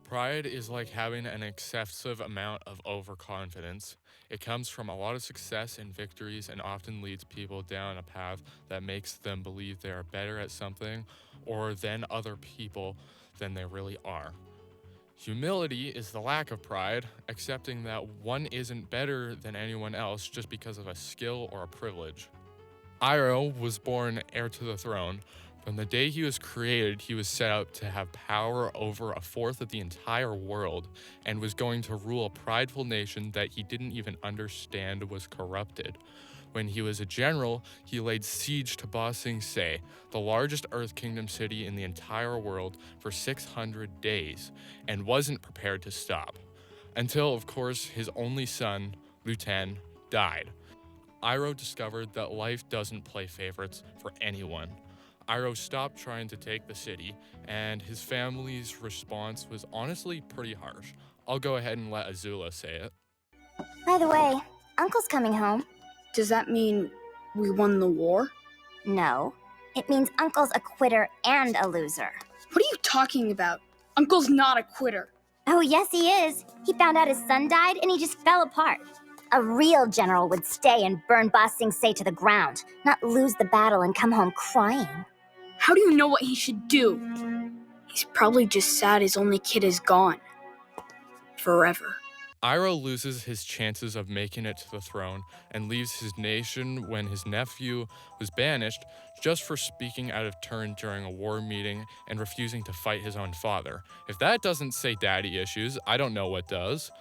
Pride is like having an excessive amount of overconfidence. It comes from a lot of success and victories and often leads people down a path that makes them believe they are better at something or than other people than they really are. Humility is the lack of pride, accepting that one isn't better than anyone else just because of a skill or a privilege. Iroh was born heir to the throne. From the day he was created, he was set up to have power over a fourth of the entire world and was going to rule a prideful nation that he didn't even understand was corrupted. When he was a general, he laid siege to Ba Sing Se, the largest Earth Kingdom city in the entire world, for 600 days, and wasn't prepared to stop. Until, of course, his only son, Lu Ten, died. Iroh discovered that life doesn't play favorites for anyone. Iroh stopped trying to take the city, and his family's response was honestly pretty harsh. I'll go ahead and let Azula say it. By the way, Uncle's coming home. Does that mean we won the war? No. It means Uncle's a quitter and a loser. What are you talking about? Uncle's not a quitter. Oh, yes, he is. He found out his son died and he just fell apart. A real general would stay and burn Ba Sing Se to the ground, not lose the battle and come home crying. How do you know what he should do? He's probably just sad his only kid is gone. Forever. Iroh loses his chances of making it to the throne and leaves his nation when his nephew was banished just for speaking out of turn during a war meeting and refusing to fight his own father. If that doesn't say daddy issues, I don't know what does.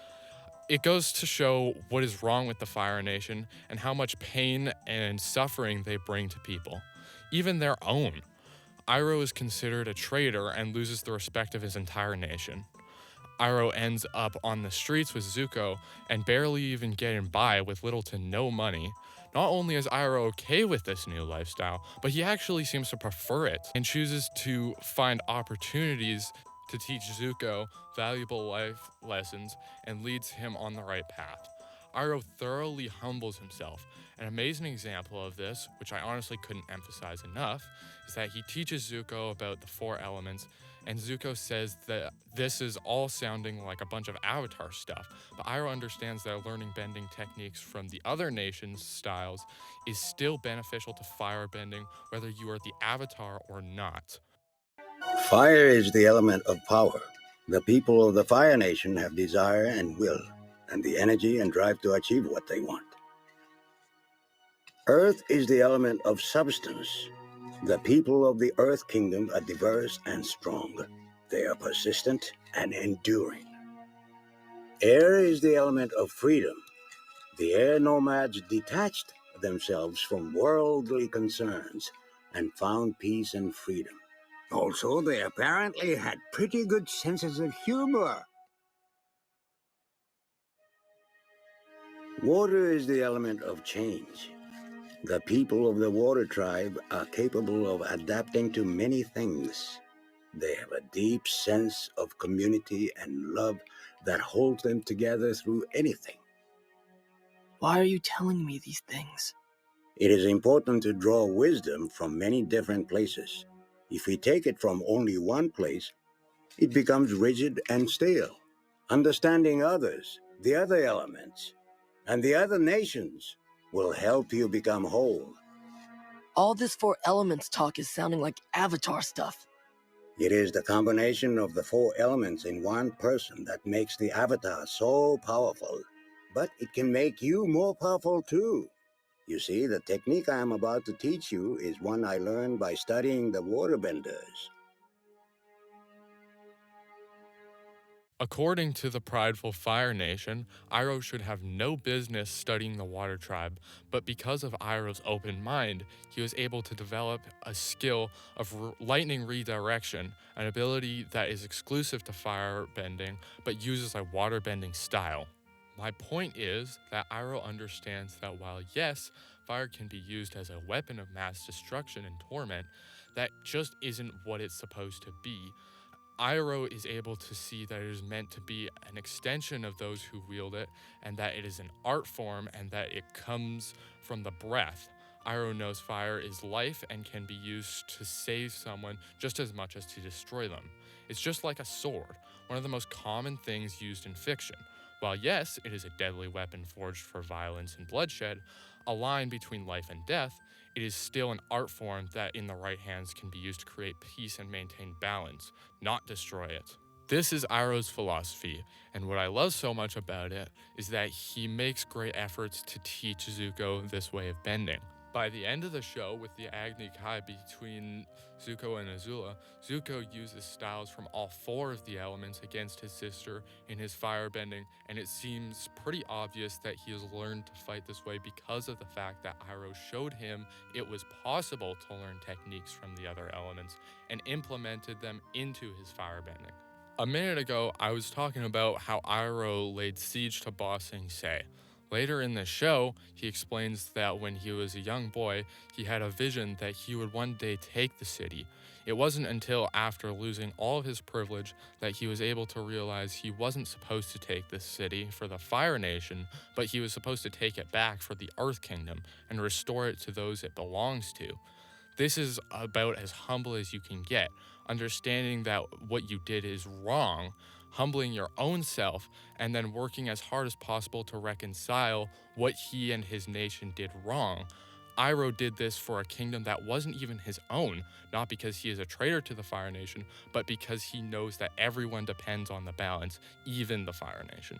It goes to show what is wrong with the Fire Nation and how much pain and suffering they bring to people, even their own. Iroh is considered a traitor and loses the respect of his entire nation. Iroh ends up on the streets with Zuko and barely even getting by with little to no money. Not only is Iroh okay with this new lifestyle, but he actually seems to prefer it and chooses to find opportunities to teach Zuko valuable life lessons and leads him on the right path. Iroh thoroughly humbles himself. An amazing example of this, which I honestly couldn't emphasize enough, is that he teaches Zuko about the four elements, and Zuko says that this is all sounding like a bunch of Avatar stuff, but Iroh understands that learning bending techniques from the other nations' styles is still beneficial to firebending, whether you are the Avatar or not. Fire is the element of power. The people of the Fire Nation have desire and will, and the energy and drive to achieve what they want. Earth is the element of substance. The people of the Earth Kingdom are diverse and strong. They are persistent and enduring. Air is the element of freedom. The air nomads detached themselves from worldly concerns and found peace and freedom. Also, they apparently had pretty good senses of humor. Water is the element of change. The people of the water tribe are capable of adapting to many things. They have a deep sense of community and love that holds them together through anything. Why are you telling me these things? It is important to draw wisdom from many different places. If we take it from only one place, it becomes rigid and stale. Understanding others, the other elements, and the other nations will help you become whole. All this four elements talk is sounding like Avatar stuff. It is the combination of the four elements in one person that makes the Avatar so powerful. But it can make you more powerful too. You see, the technique I am about to teach you is one I learned by studying the waterbenders. According to the prideful Fire Nation, Iroh should have no business studying the Water Tribe, but because of Iroh's open mind, he was able to develop a skill of lightning redirection, an ability that is exclusive to firebending, but uses a waterbending style. My point is that Iroh understands that while yes, fire can be used as a weapon of mass destruction and torment, that just isn't what it's supposed to be. Iroh is able to see that it is meant to be an extension of those who wield it, and that it is an art form and that it comes from the breath. Iroh knows fire is life and can be used to save someone just as much as to destroy them. It's just like a sword, one of the most common things used in fiction. While yes, it is a deadly weapon forged for violence and bloodshed, a line between life and death, it is still an art form that in the right hands can be used to create peace and maintain balance, not destroy it. This is Iroh's philosophy, and what I love so much about it is that he makes great efforts to teach Zuko this way of bending. By the end of the show, with the Agni Kai between Zuko and Azula, Zuko uses styles from all 4 of the elements against his sister in his firebending, and it seems pretty obvious that he has learned to fight this way because of the fact that Iroh showed him it was possible to learn techniques from the other elements and implemented them into his firebending. A minute ago, I was talking about how Iroh laid siege to Ba Sing Se. Later in the show, he explains that when he was a young boy, he had a vision that he would one day take the city. It wasn't until after losing all of his privilege that he was able to realize he wasn't supposed to take this city for the Fire Nation, but he was supposed to take it back for the Earth Kingdom and restore it to those it belongs to. This is about as humble as you can get, understanding that what you did is wrong, humbling your own self, and then working as hard as possible to reconcile what he and his nation did wrong. Iroh did this for a kingdom that wasn't even his own, not because he is a traitor to the Fire Nation, but because he knows that everyone depends on the balance, even the Fire Nation.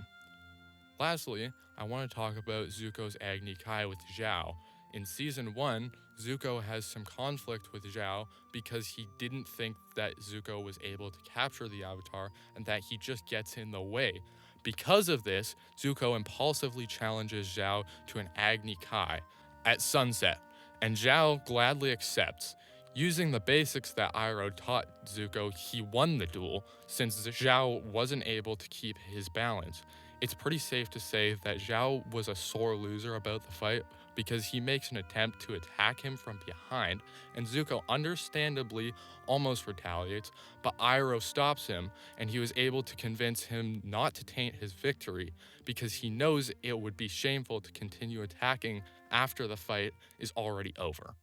Lastly, I want to talk about Zuko's Agni Kai with Zhao. In Season 1, Zuko has some conflict with Zhao because he didn't think that Zuko was able to capture the Avatar and that he just gets in the way. Because of this, Zuko impulsively challenges Zhao to an Agni Kai at sunset, and Zhao gladly accepts. Using the basics that Iroh taught Zuko, he won the duel since Zhao wasn't able to keep his balance. It's pretty safe to say that Zhao was a sore loser about the fight because he makes an attempt to attack him from behind, and Zuko understandably almost retaliates, but Iroh stops him, and he was able to convince him not to taint his victory because he knows it would be shameful to continue attacking after the fight is already over.